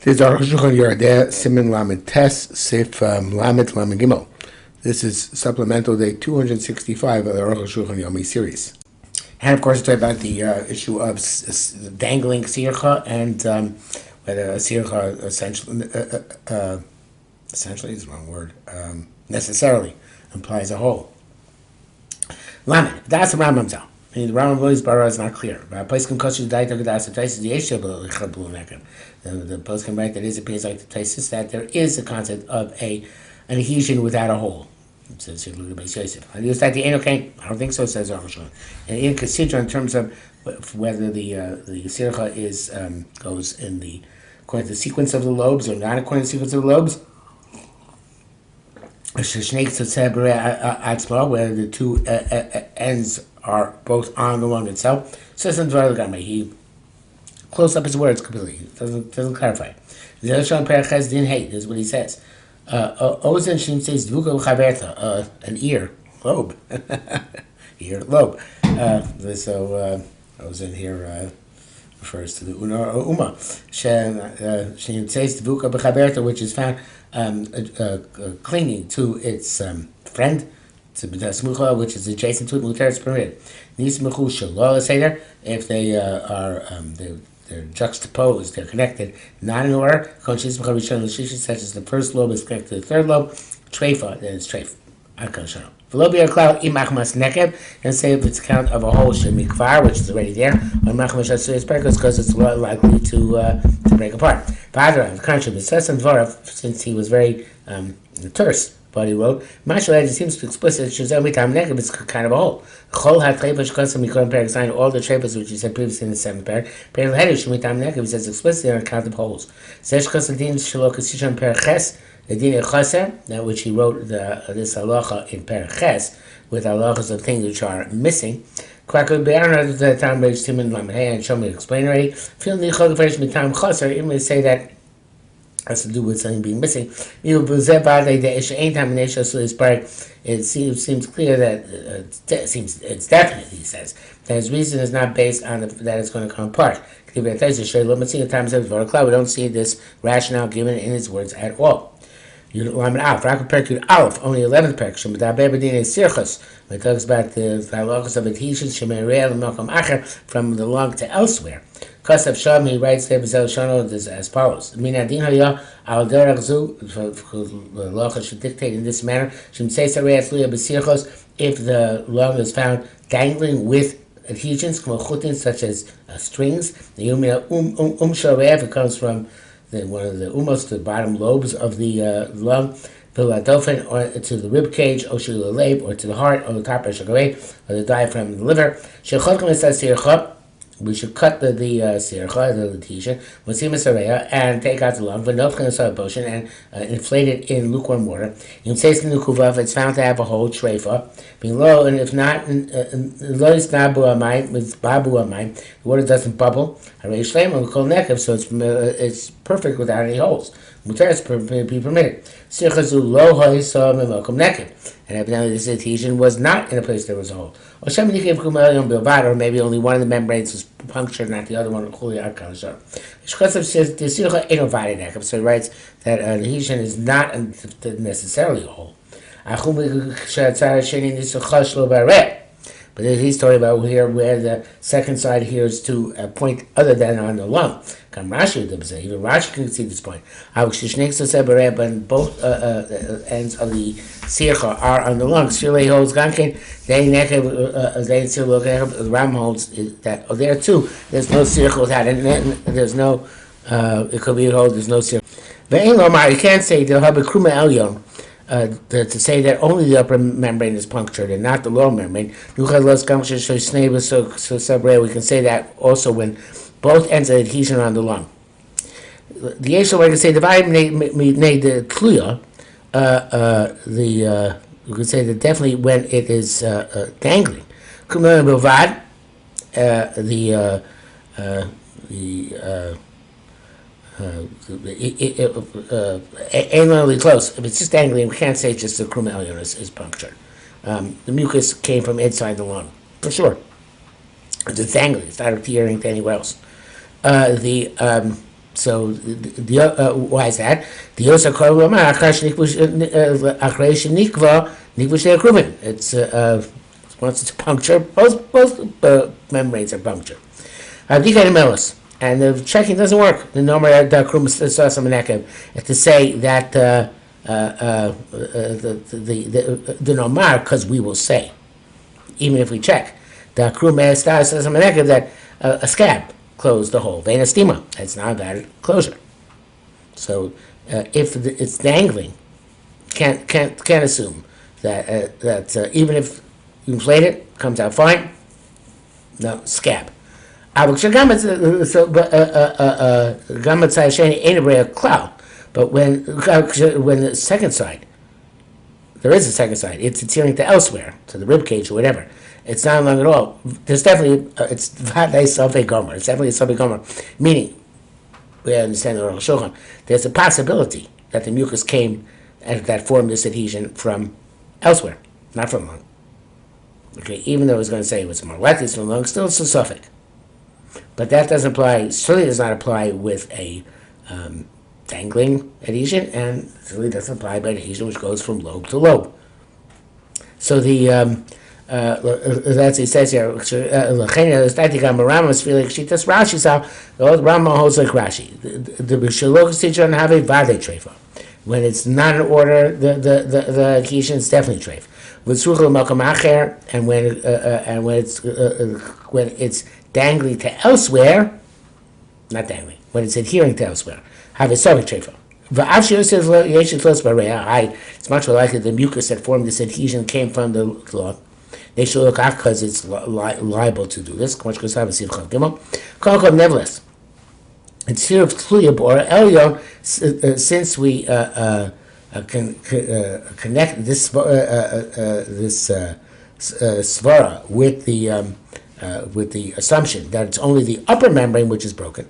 This is Hashulchan Yardeh Siman Lamed Tes Sif Lamed Lamed Gimel. This is Supplemental Day 265 of the Arukh Hashulchan Yomi series. And of course, it's about the issue of dangling sircha and whether a sircha essentially is the wrong word, necessarily implies a hole. Lamed, that's a Rambam Zal. The Rambam Lois Bara is not clear. The poskim write that it appears like the Taisis that there is a concept of an adhesion without a hole. It says here, look at Beis Yosef. I use that the okay. I don't think so. Says Arukh. And in Kasidra, in terms of whether the sircha is goes in the according to the sequence of the lobes or not according to the sequence of the lobes. Where the two ends are both on the lung itself. He close up his words completely. Doesn't clarify. This is what he says. Ozen Shim says an ear lobe. Ear lobe. So Ozen here refers to the Una or Uma. Shim says Dvuka b'chaberta, which is found clinging to its friend, to which is adjacent to it. Mutar is permitted. Nismechu shalol seder, if they are they're juxtaposed, they're connected, not in order. Such as the first lobe is connected to the third lobe. Treifa, then it's treif. Velobia cloud imachmas nekev, and say if it's count of a whole shemikvar, which is already there, or machmas asuyas perkos, because it's likely to break apart. Padra, the contrary, Sesam Dvarav, since he was very terse, but he wrote, Mashal it seems to explicit, Shazam Mitam Nekev, it's kind of a whole. Chol had treifas kosam mikron perik sign all the treifas which he said previously in the seventh parak. Peril headed shemitam nekev, he says explicitly on account of holes. Sesh kosadin shalok sishon perches. The din chaser, which he wrote this halacha in Periches, with halachas of things which are missing. Quacker be'arna the time by Shimon Lamed and show me explain already. Feel the chagafresh mitam chaser. Even may say that has to do with something being missing. It seems clear that it's definite. He says that his reason is not based on that it's going to come apart. We don't see this rationale given in his words at all. Only 11th parak. When it talks about the halachas of adhesions from the lung to elsewhere. Kasav Sham, he writes there as follows: Minadin haya al derech zu, the halacha should dictate in this manner. If the lung is found dangling with adhesions, such as strings, the it comes from one of the umos, the bottom lobes of the lung, or to the rib cage, or to the lab, or to the heart, or the top of or the diaphragm and the liver. We should cut the sircha, the adhesion, and take out the lung, and inflate it in lukewarm water. If it's found to have a whole treifa, below, and if not, the water doesn't bubble, so it's perfect without any holes. Mutar is be permitted. And evidently this adhesion was not in a place there was a hole. Or maybe only one of the membranes was punctured, not the other one. So he writes that adhesion is not necessarily a hole. But he's talking about here where the second side here is to a point other than on the lung. Even Rashi can see this point. When both ends of the sircha are on the lungs, Shirley holds gankin, the Ram holds that there too. There's no sircha without it. There's no. It could be a hole. There's no sircha. You can't say the habekruma elyon. To say that only the upper membrane is punctured and not the lower membrane. We can say that also when both ends of adhesion are on the lung. The Yeshua, I can say, the tluya, you could say that definitely when it is dangling. Anally close. If it's just dangling, we can't say it's just the krum elyon is punctured. The mucus came from inside the lung, for sure. It's dangling. It's not adhering to anywhere else. So why is that? The Yosa Korulama it's once it's punctured, both membranes are punctured. And the checking doesn't work. The number to say that the nomar, because we will say, even if we check, the krum says that a scab closed the hole. Vein estima. It's not a valid closure. So if it's dangling, can't assume that even if you inflate it, comes out fine. No scab. But when the second side, there is a second side. It's adhering to elsewhere, to the rib cage or whatever. It's not long at all. There's definitely it's definitely a sulfate gomer, meaning we understand the Hashulchan. There's a possibility that the mucus came that formed this adhesion from elsewhere, not from lung. Okay, even though I was going to say it was more likely from lung, still it's a suffix. But that doesn't apply. Certainly does not apply with a dangling adhesion, and certainly doesn't apply by adhesion which goes from lobe to lobe. So the that's he says here. The Rama holds like Rashi. The Bishalokas teacher have a vade trefa. When it's not in order, the adhesion is definitely treif. And when it's dangling to elsewhere, not dangling, when it's adhering to elsewhere, have a sovic trefa. It's much more likely the mucus that formed this adhesion came from the lung. They should look out because it's liable to do this. Nevertheless, it's here of Tluyab or Elyon, since we connect this svara with the assumption that it's only the upper membrane which is broken.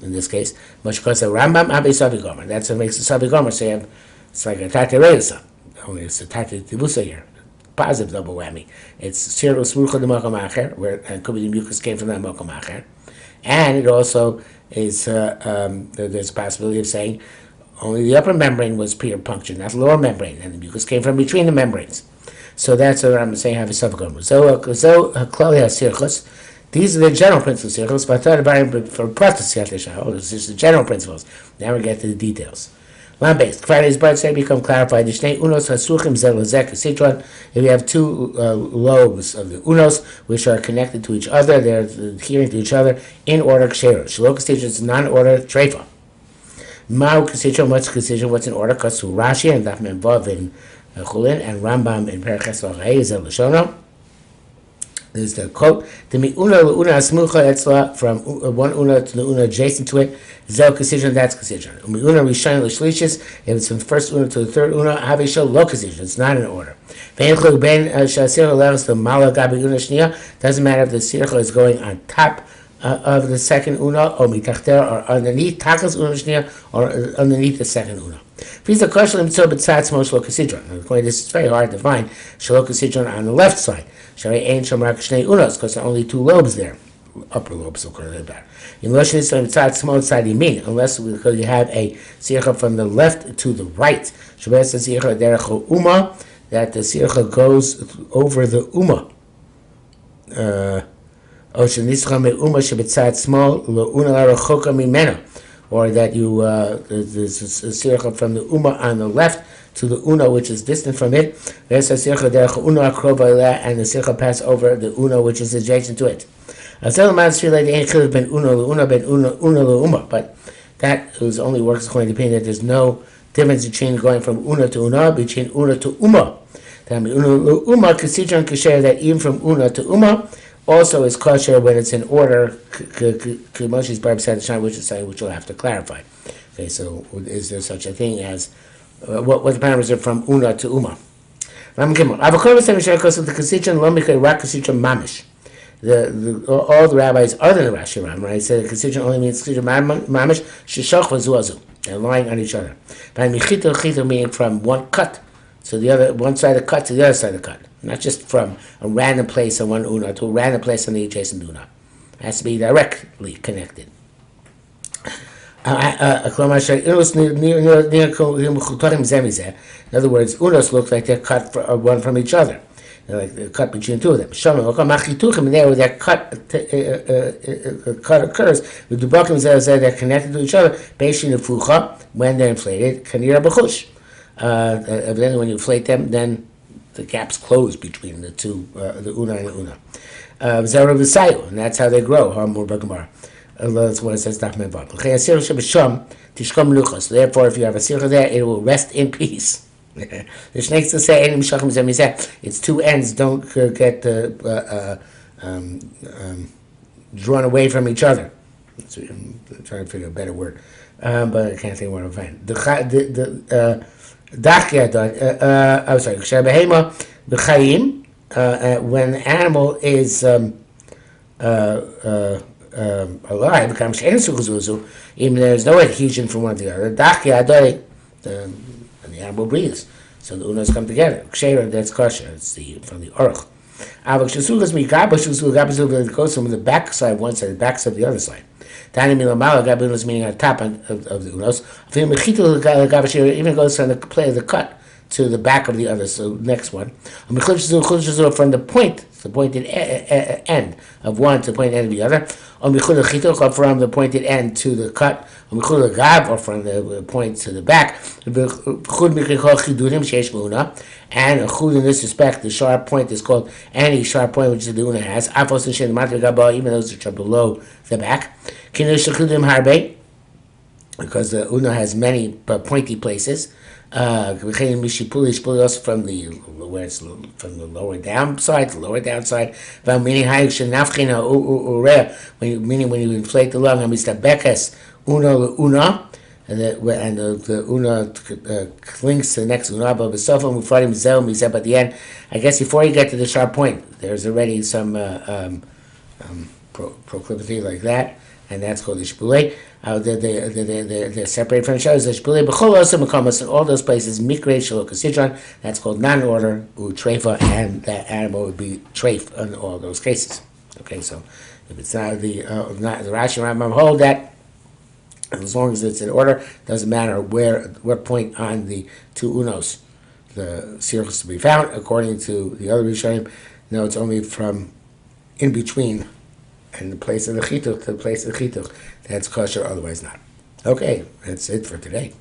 In this case, much because the Rambam Abe Sabi Gomer. That's what makes the Sabi Gomer. So it's like a Tate Reisa. Only it's a Tate Tibusa here. Positive double whammy. It's Sirul Smucha de Mokom Acher, where and could be the mucus came from that Mokom Acher. And it also is there's a possibility of saying only the upper membrane was punctured, not the lower membrane, and the mucus came from between the membranes. So that's what I'm saying. Have a suffix. So Klali has sirchus. These are the general principles. Sirchus, but for practice, it's just the general principles. Now we get to the details. Line based. Friday's birds say become clarified. If you have two lobes of the unos which are connected to each other, they're adhering to each other in order. Shalokas teaches is non-order treifa. Ma'u kasitra, what's in order? Because to Rashi and Daf Memvav in Chulin and Rambam in Periches V'Chei is El Lashono. There's the quote: "The mi'una le'una asmucha etzla, from one una to the una adjacent to it, zel kasidron, that's kasidron. Mi'una rishon l'shlishis, if it's from the first una to the third una, havisho lo kasidron. It's not in order. Ve'enchlu ben shasircha leves the mala gabi una shnia. Doesn't matter if the sircha is going on top of the second una, or mitachter, or underneath takas una shnia, or underneath the second una. This is very hard to find. Shalokas sidron on the left side. Because there are only two lobes there. Upper lobes, so call it better. Unless you have a sircha from the left to the right. That the sircha goes over the uma. Or that you there's a sircha from the uma on the left to the una which is distant from it. There's a sircha derech una akrova, and the sircha pass over the una which is adjacent to it. But that only works according to the opinion that there's no difference between going from una to una, between una to uma. That even from una to uma also is kosher when it's in order, Moshe's Barb said, which is something which we'll have to clarify. Okay, so is there such a thing as what the parameters are from una to uma? All the rabbis other than Rashi Ram, right, said the Kasichan only means Kasichan mamish sheshach v'zuazu. They're lying on each other. But chito meaning from one cut, so the other one side of the cut to the other side of the cut. Not just from a random place on one una to a random place on the adjacent una. It has to be directly connected. In other words, unos look like they're cut one from each other. They're like they're cut between two of them. And there, where that cut occurs, with the bakim they're connected to each other. When they're inflated, kanira b'chush. Evidently, when you inflate them, then the gaps close between the two, the una and the una. And that's how they grow. That's what it says. So therefore, if you have a sircha there, it will rest in peace. The snakes to say its two ends don't get drawn away from each other. So I'm trying to figure a better word, but I can't think of what I'm finding. I'm sorry. When the animal is alive, even there's no adhesion from one to the other. And the animal breathes. So the unos come together. That's kosher. It's from the Arukh. It goes from the back side one side, the back side the other side. Meaning on top of the unos. Even goes from the play of the cut to the back of the other. So next one. From the pointed end of one to the pointed end of the other. From the pointed end to the cut. Or from the point to the back. And a chud in this respect, the sharp point is called any sharp point which the una has. Even those which are below the back. Because the una has many pointy places. Also from the where it's from the lower down side to lower down side. Meaning when you inflate the lung, una, and the una links to the next una. But at the end, I guess before you get to the sharp point, there's already some proclivity like that, and that's called the shpulei. They're separated from each other. In all those places, mikre shalokasidron, that's called non-order, utrefa, and that animal would be treif in all those cases. Okay, so if it's not the Rashi Rambam hold that, as long as it's in order, doesn't matter what point on the two unos the sirch is to be found. According to the other Rishonim, no, it's only from in between and the place of the chituch to the place of the chituch that's kosher, otherwise not. Okay, that's it for today.